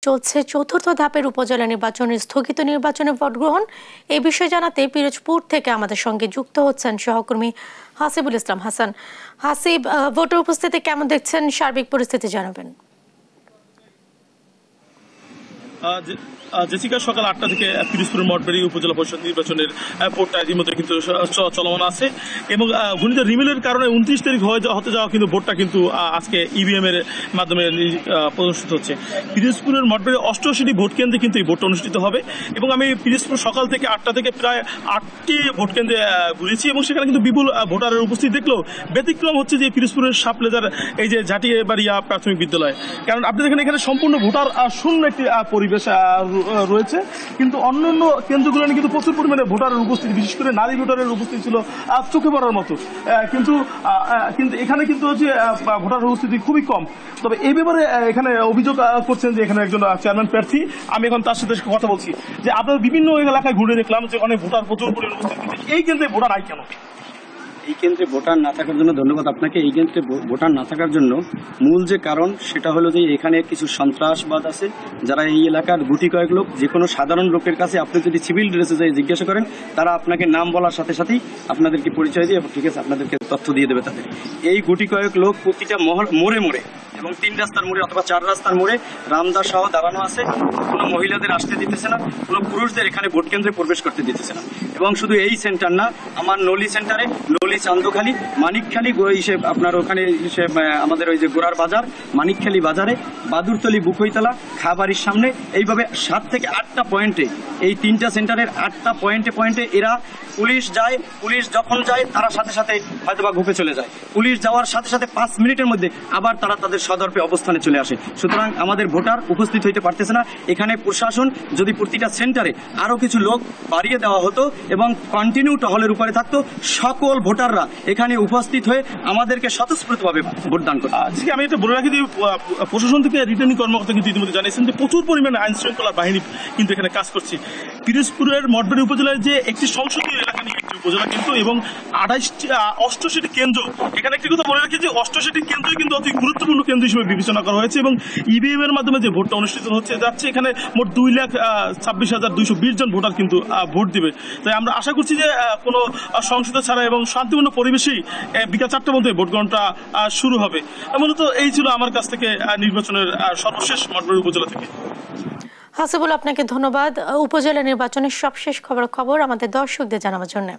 চলছে চতুর্থ ধাপের উপজেলা নির্বাচনের স্থগিত নির্বাচনে ভোট গ্রহণ। এই বিষয়ে জানাতে পিরোজপুর থেকে আমাদের সঙ্গে যুক্ত হচ্ছেন সহকর্মী হাসিবুল ইসলাম হাসান। হাসিব, ভোটের উপস্থিতি কেমন দেখছেন, সার্বিক পরিস্থিতি জানাবেন। জেসিকা, সকাল 8টা থেকে পিরোজপুরের মঠবাড়ি উপজেলা পরিষদ নির্বাচনের ভোটটা ইতিমধ্যে কিন্তু চলমান আছে এবং ঘূর্ণিঝড় রিমেলের কারণে 29 তারিখ হতে যাওয়া কিন্তু ভোটটা কিন্তু আজকে ইভিএম এর মাধ্যমে প্রদর্শিত হচ্ছে। পিরোজপুরের মঠবাড়ি 88টি ভোট কেন্দ্রে কিন্তু এই ভোটটা অনুষ্ঠিত হবে এবং আমি পিরোজপুর সকাল থেকে 8টা থেকে প্রায় 8টি ভোট কেন্দ্রে ঘুরেছি এবং সেখানে কিন্তু বিপুল ভোটারের উপস্থিতি দেখলেও ব্যতিক্রম হচ্ছে যে পিরোজপুরের সাপলেজার এই যে ঝাটিবাড়িয়া প্রাথমিক বিদ্যালয়, কারণ আপনি দেখেন এখানে সম্পূর্ণ ভোটার শূন্য একটি পরিবেশ রয়েছে, কিন্তু অন্যান্য কেন্দ্রগুলো কিন্তু প্রচুর পরিমাণে ভোটারের উপস্থিতি, বিশেষ করে নারী ভোটারের উপস্থিতি ছিল চোখে পড়ার মতো, কিন্তু এখানে কিন্তু হচ্ছে ভোটারের উপস্থিতি খুবই কম। তবে এই ব্যাপারে এখানে অভিযোগ করছেন যে এখানে একজন চেয়ারম্যান প্রার্থী, আমি এখন তার সাথে কথা বলছি যে আপনার বিভিন্ন এলাকায় ঘুরে দেখলাম যে অনেক ভোটার প্রচুর পরিমাণে উপস্থিত, কিন্তু এই কেন্দ্রে ভোটার নাই কেন? এই কেন্দ্রে ভোটার না থাকার জন্য, ধন্যবাদ আপনাকে, এই কেন্দ্রে ভোটার না থাকার জন্য মূল যে কারণ সেটা হলো যে এখানে কিছু সন্ত্রাসবাদ আছে, যারা এই এলাকার গুটি কয়েক লোক, যে কোনো সাধারণ লোকের কাছে আপনি যদি সিভিল ড্রেসে যাই জিজ্ঞাসা করেন, তারা আপনাকে নাম বলার সাথে সাথেই আপনাদেরকে পরিচয় দিয়ে এবং ঠিক আছে আপনাদেরকে তথ্য দিয়ে দেবে তাদের। এই গুটি কয়েক লোক প্রতিটা মোড়ে মোড়ে এবং 3 রাস্তার মোড়ে অথবা 4 রাস্তার মোড়ে রামদা সহ দাঁড়ানো আছে, কোনো মহিলাদের আসতে দিতেছে না, কোনো পুরুষদের এখানে ভোট কেন্দ্রে প্রবেশ করতে দিতেছে না। এবং শুধু এই সেন্টার না, আমার নলি সেন্টারে, নলি চান্দখালি, মানিকখালী, আপনার ওখানে আমাদের ওই যে গোড়ার বাজার, মানিকখালী বাজারে, বাদুরতলি, বুকইতলা, খাবাড়ির সামনে, এইভাবে 7 থেকে 8টা পয়েন্টে, এই 3টা সেন্টারের 8টা পয়েন্টে এরা পুলিশ যায়, পুলিশ যখন যায় তারা সাথে সাথে হয়তোবা ঘুপে চলে যায়, পুলিশ যাওয়ার সাথে সাথে 5 মিনিটের মধ্যে আবার তারা তাদের সদর্পে অবস্থানে চলে আসে। সুতরাং আমাদের ভোটার উপস্থিত হইতে পারতেছে না। এখানে প্রশাসন যদি প্রতিটা সেন্টারে আরো কিছু লোক বাড়িয়ে দেওয়া হতো এবং কন্টিনিউ টহলের উপরে থাকতো, সকল ভোটাররা এখানে উপস্থিত হয়ে আমাদেরকে স্বতঃস্ফূর্তভাবে ভোটদান করতো। আজকে আমি এটা বলে রাখি যে প্রশাসন থেকে রিটার্নিং কর্মকর্তা কিন্তু ইতিমধ্যে জানিয়েছেন যে প্রচুর পরিমাণে আইন শৃঙ্খলা বাহিনী কিন্তু এখানে কাজ করছে। পিরোজপুরের মঠবাড়ি উপজেলার যে একটি সংসদীয় এলাকা নিয়ে একটি উপজেলা কিন্তু, এবং 88টি কেন্দ্র, এখানে একটি কথা বলে রাখি যে 88টি কেন্দ্রই কিন্তু অতি গুরুত্বপূর্ণ কেন্দ্র হিসেবে বিবেচনা করা হয়েছে এবং ইভিএম এর মাধ্যমে যে ভোটটা অনুষ্ঠিত হচ্ছে যাচ্ছে, এখানে মোট 2,26,220 জন ভোটার কিন্তু ভোট দিবে। তাই আমরা আশা করছি যে কোনো সহিংসতা ছাড়া এবং শান্তিপূর্ণ পরিবেশেই বিকাল 4টার মধ্যে ভোট গ্রহণটা শুরু হবে। মূলত এই ছিল আমার কাছ থেকে নির্বাচনের সর্বশেষ মঠবাড়ি উপজেলা থেকে। হাসিবুল, আপনাকে ধন্যবাদ উপজেলা নির্বাচনের সবশেষ খবর আমাদের দর্শকদের জানাবার জন্য।